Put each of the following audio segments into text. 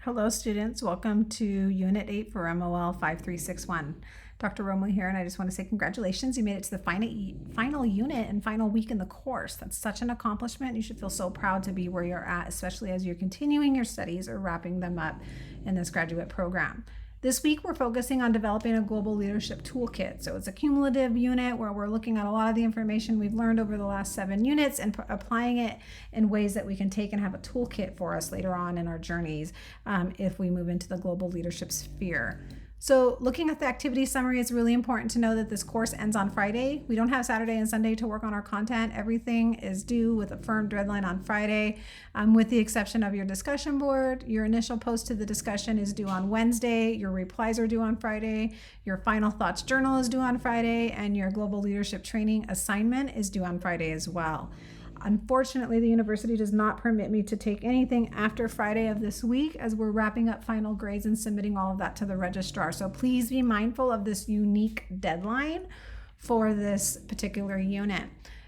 Hello students, welcome to Unit 8 for MOL5361. Dr. Romo here, and I just want to say congratulations. You made it to the final unit and final week in the course. That's such an accomplishment. You should feel so proud to be where you're at, especially as you're continuing your studies or wrapping them up in this graduate program. This week, we're focusing on developing a global leadership toolkit. So it's a cumulative unit where we're looking at a lot of the information we've learned over the last 7 units and applying it in ways that we can take and have a toolkit for us later on in our journeys if we move into the global leadership sphere. So looking at the activity summary, it's really important to know that this course ends on Friday. We don't have Saturday and Sunday to work on our content. Everything is due with a firm deadline on Friday, with the exception of your discussion board. Your initial post to the discussion is due on Wednesday. Your replies are due on Friday. Your final thoughts journal is due on Friday, and your global leadership training assignment is due on Friday as well. Unfortunately, the university does not permit me to take anything after Friday of this week as we're wrapping up final grades and submitting all of that to the registrar. So please be mindful of this unique deadline for this particular unit.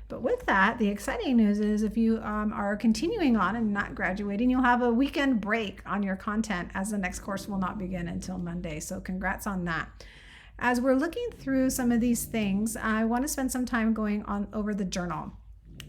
But with that, the exciting news is if you are continuing on and not graduating, you'll have a weekend break on your content as the next course will not begin until Monday. So congrats on that. As we're looking through some of these things, I want to spend some time going on over the journal.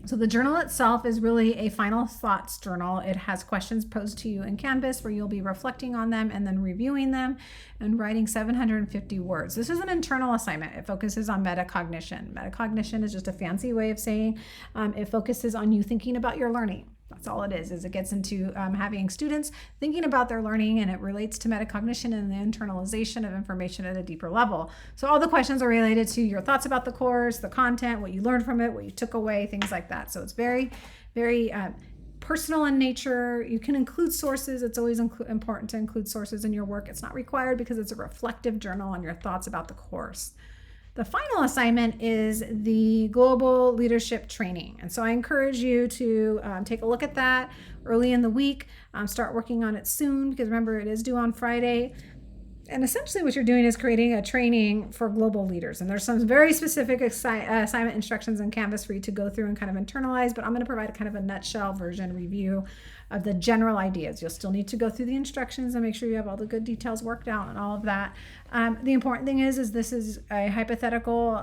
So the journal itself is really a final thoughts journal. It has questions posed to you in Canvas where you'll be reflecting on them and then reviewing them and writing 750 words. This is an internal assignment. It focuses on metacognition. Metacognition is just a fancy way of saying it focuses on you thinking about your learning. That's all it is it gets into having students thinking about their learning, and it relates to metacognition and the internalization of information at a deeper level. So all the questions are related to your thoughts about the course, the content, what you learned from it, what you took away, things like that. So it's very, very personal in nature. You can include sources. It's always important to include sources in your work. It's not required because it's a reflective journal on your thoughts about the course. The final assignment is the global leadership training. And so I encourage you to take a look at that early in the week. Start working on it soon because remember, it is due on Friday. And essentially what you're doing is creating a training for global leaders. And there's some very specific assignment instructions in Canvas for you to go through and kind of internalize, but I'm going to provide kind of a nutshell version review of the general ideas. You'll still need to go through the instructions and make sure you have all the good details worked out and all of that. The important thing is this is a hypothetical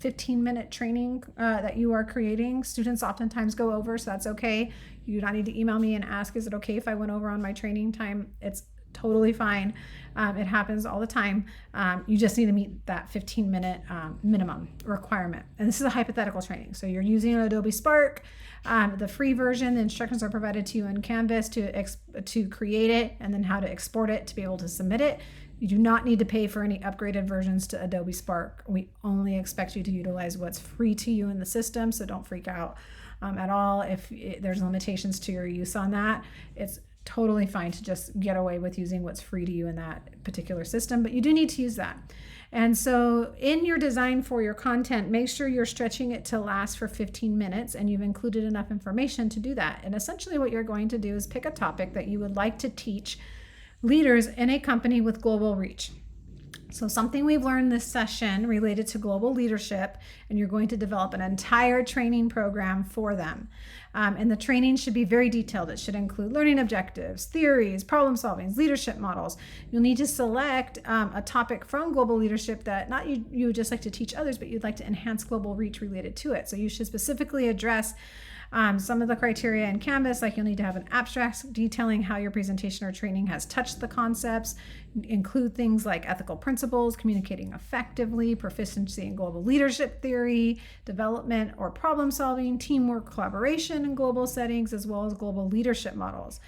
15-minute training that you are creating. Students oftentimes go over, so that's okay. You do not need to email me and ask, is it okay if I went over on my training time? It's totally fine. It happens all the time. You just need to meet that 15-minute minimum requirement. And this is a hypothetical training. So you're using Adobe Spark, the free version. The instructions are provided to you in Canvas to create it and then how to export it to be able to submit it. You do not need to pay for any upgraded versions to Adobe Spark. We only expect you to utilize what's free to you in the system, so don't freak out at all if there's limitations to your use on that. It's totally fine to just get away with using what's free to you in that particular system, but you do need to use that. And so in your design for your content, make sure you're stretching it to last for 15 minutes and you've included enough information to do that. And essentially what you're going to do is pick a topic that you would like to teach leaders in a company with global reach. So something we've learned this session related to global leadership, and you're going to develop an entire training program for them. And the training should be very detailed. It should include learning objectives, theories, problem solving, leadership models. You'll need to select a topic from global leadership that not you would just like to teach others, but you'd like to enhance global reach related to it. So you should specifically address some of the criteria in Canvas, like you'll need to have an abstract detailing how your presentation or training has touched the concepts, include things like ethical principles, communicating effectively, proficiency in global leadership theory, development or problem solving, teamwork, collaboration in global settings, as well as global leadership models.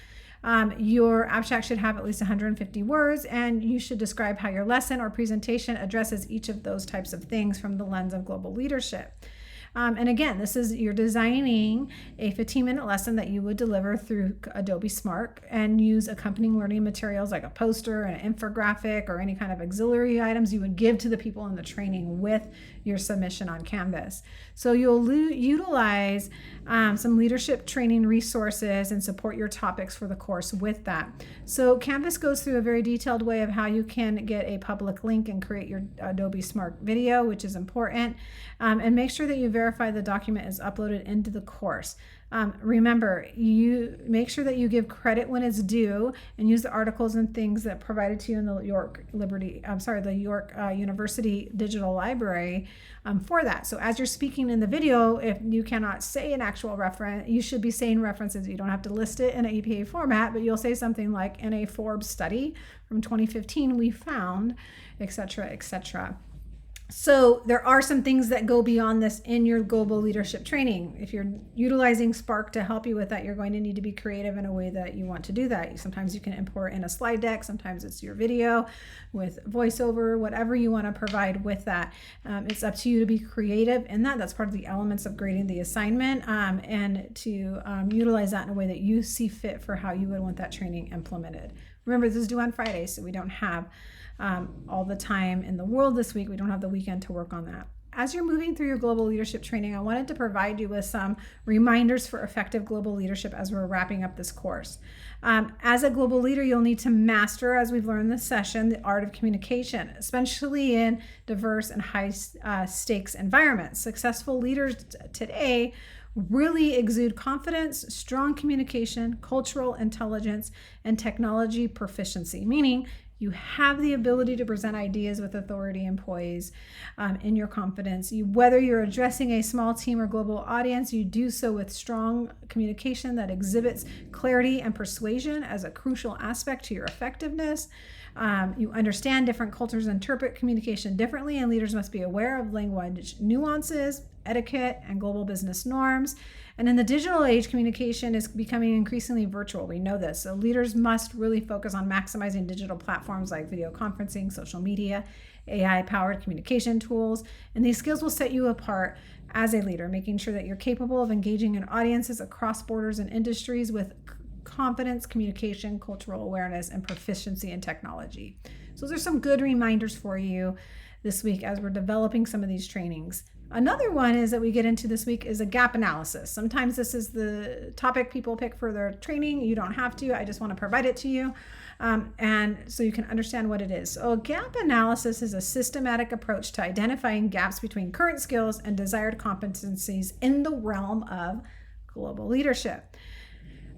Your abstract should have at least 150 words, and you should describe how your lesson or presentation addresses each of those types of things from the lens of global leadership. And again, you're designing a 15-minute lesson that you would deliver through Adobe Spark and use accompanying learning materials like a poster, an infographic, or any kind of auxiliary items you would give to the people in the training with your submission on Canvas. So you'll utilize some leadership training resources and support your topics for the course with that. So Canvas goes through a very detailed way of how you can get a public link and create your Adobe Spark video, which is important. And make sure that you verify the document is uploaded into the course. Remember, you make sure that you give credit when it's due and use the articles and things that provided to you in the York University Digital Library for that. So as you're speaking in the video, if you cannot say an actual reference, you should be saying references. You don't have to list it in an EPA format, but you'll say something like, in a Forbes study from 2015, we found, etc., etc. So there are some things that go beyond this in your global leadership training. If you're utilizing Spark to help you with that, you're going to need to be creative in a way that you want to do that. Sometimes you can import in a slide deck. Sometimes it's your video with voiceover, whatever you want to provide with that. It's up to you to be creative in that. That's part of the elements of grading the assignment, and to utilize that in a way that you see fit for how you would want that training implemented. Remember, this is due on Friday, so we don't have all the time in the world this week. We don't have the weekend to work on that. As you're moving through your global leadership training, I wanted to provide you with some reminders for effective global leadership as we're wrapping up this course. As a global leader, you'll need to master, as we've learned this session, the art of communication, especially in diverse and high stakes environments. Successful leaders today really exude confidence, strong communication, cultural intelligence, and technology proficiency, meaning you have the ability to present ideas with authority and poise in your confidence. Whether you're addressing a small team or global audience, you do so with strong communication that exhibits clarity and persuasion as a crucial aspect to your effectiveness. You understand different cultures interpret communication differently, and leaders must be aware of language nuances, etiquette, and global business norms. And in the digital age, communication is becoming increasingly virtual. We know this. So leaders must really focus on maximizing digital platforms like video conferencing, social media, AI-powered communication tools. And these skills will set you apart as a leader, making sure that you're capable of engaging in audiences across borders and industries with confidence, communication, cultural awareness, and proficiency in technology. So those are some good reminders for you this week as we're developing some of these trainings. Another one is that we get into this week is a gap analysis. Sometimes this is the topic people pick for their training. You don't have to. I just want to provide it to you, and so you can understand what it is. So a gap analysis is a systematic approach to identifying gaps between current skills and desired competencies in the realm of global leadership.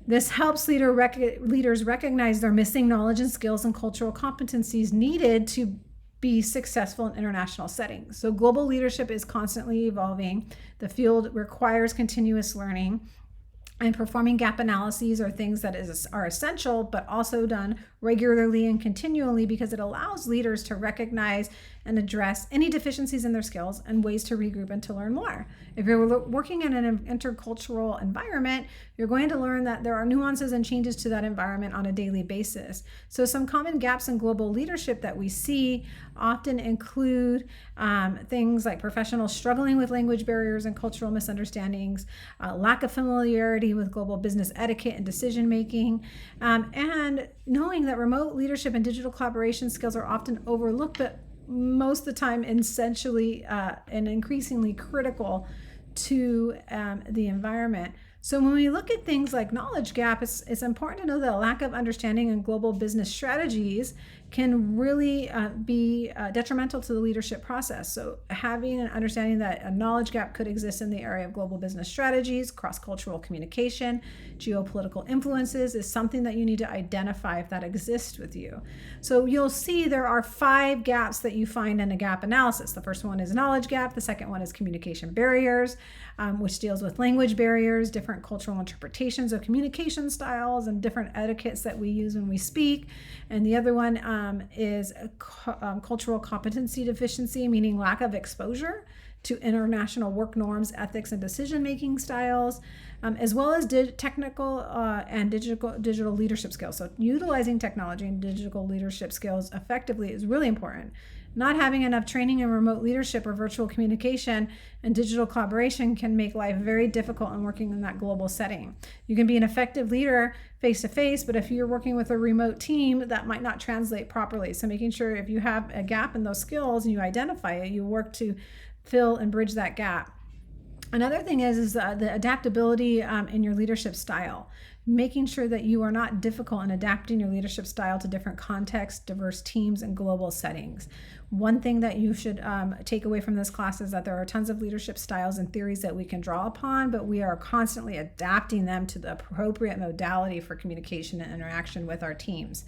This helps leaders recognize their missing knowledge and skills and cultural competencies needed to be successful in international settings. So global leadership is constantly evolving. The field requires continuous learning, and performing gap analyses are things that are essential, but also done regularly and continually because it allows leaders to recognize and address any deficiencies in their skills and ways to regroup and to learn more. If you're working in an intercultural environment, you're going to learn that there are nuances and changes to that environment on a daily basis. So some common gaps in global leadership that we see often include things like professionals struggling with language barriers and cultural misunderstandings, lack of familiarity with global business etiquette and decision making, and knowing that remote leadership and digital collaboration skills are often overlooked, but most of the time essentially and increasingly critical to the environment. So when we look at things like knowledge gap, it's important to know that a lack of understanding in global business strategies can really be detrimental to the leadership process. So having an understanding that a knowledge gap could exist in the area of global business strategies, cross-cultural communication, geopolitical influences is something that you need to identify if that exists with you. So you'll see there are 5 gaps that you find in a gap analysis. The first one is knowledge gap. The second one is communication barriers, which deals with language barriers, different cultural interpretations of communication styles, and different etiquettes that we use when we speak. And the other one is cultural competency deficiency, meaning lack of exposure to international work norms, ethics, and decision-making styles, as well as technical and digital leadership skills. So utilizing technology and digital leadership skills effectively is really important. Not having enough training in remote leadership or virtual communication and digital collaboration can make life very difficult in working in that global setting. You can be an effective leader face-to-face, but if you're working with a remote team, that might not translate properly. So making sure if you have a gap in those skills and you identify it, you work to fill and bridge that gap. Another thing is the adaptability in your leadership style. making sure that you are not difficult in adapting your leadership style to different contexts, diverse teams, and global settings. One thing that you should take away from this class is that there are tons of leadership styles and theories that we can draw upon, but we are constantly adapting them to the appropriate modality for communication and interaction with our teams,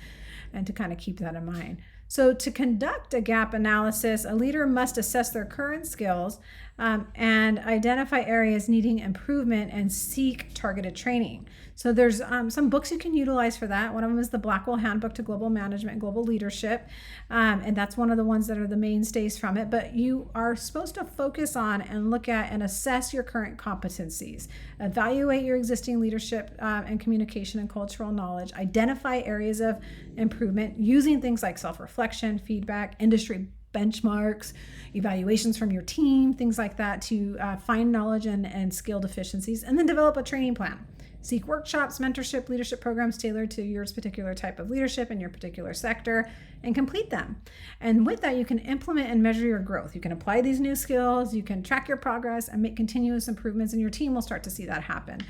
and to kind of keep that in mind. So to conduct a gap analysis, a leader must assess their current skills and identify areas needing improvement and seek targeted training. So there's some books you can utilize for that. One of them is the Blackwell Handbook to Global Management and Global Leadership, and that's one of the ones that are the mainstays from it. But you are supposed to focus on and look at and assess your current competencies, evaluate your existing leadership and communication and cultural knowledge, identify areas of improvement using things like self-reflection, feedback, industry benchmarks, evaluations from your team, things like that, to find knowledge and skill deficiencies, and then develop a training plan. Seek workshops, mentorship, leadership programs tailored to your particular type of leadership in your particular sector, and complete them. And with that, you can implement and measure your growth. You can apply these new skills, you can track your progress, and make continuous improvements, and your team will start to see that happen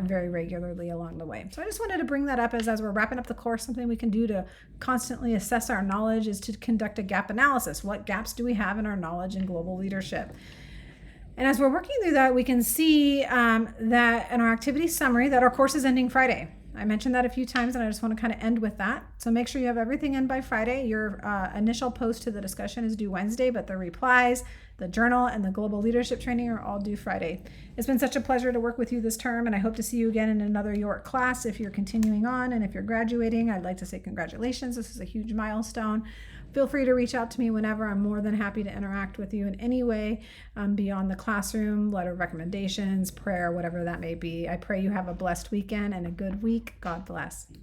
very regularly along the way. So I just wanted to bring that up as we're wrapping up the course. Something we can do to constantly assess our knowledge is to conduct a gap analysis. What gaps do we have in our knowledge in global leadership? And as we're working through that, we can see that in our activity summary that our course is ending Friday. I mentioned that a few times, and I just want to kind of end with that. So make sure you have everything in by Friday. Your initial post to the discussion is due Wednesday, but the replies, the journal, and the global leadership training are all due Friday. It's been such a pleasure to work with you this term, and I hope to see you again in another York class if you're continuing on. And if you're graduating, I'd like to say congratulations. This is a huge milestone. Feel free to reach out to me whenever. I'm more than happy to interact with you in any way beyond the classroom, letter of recommendations, prayer, whatever that may be. I pray you have a blessed weekend and a good week. God bless.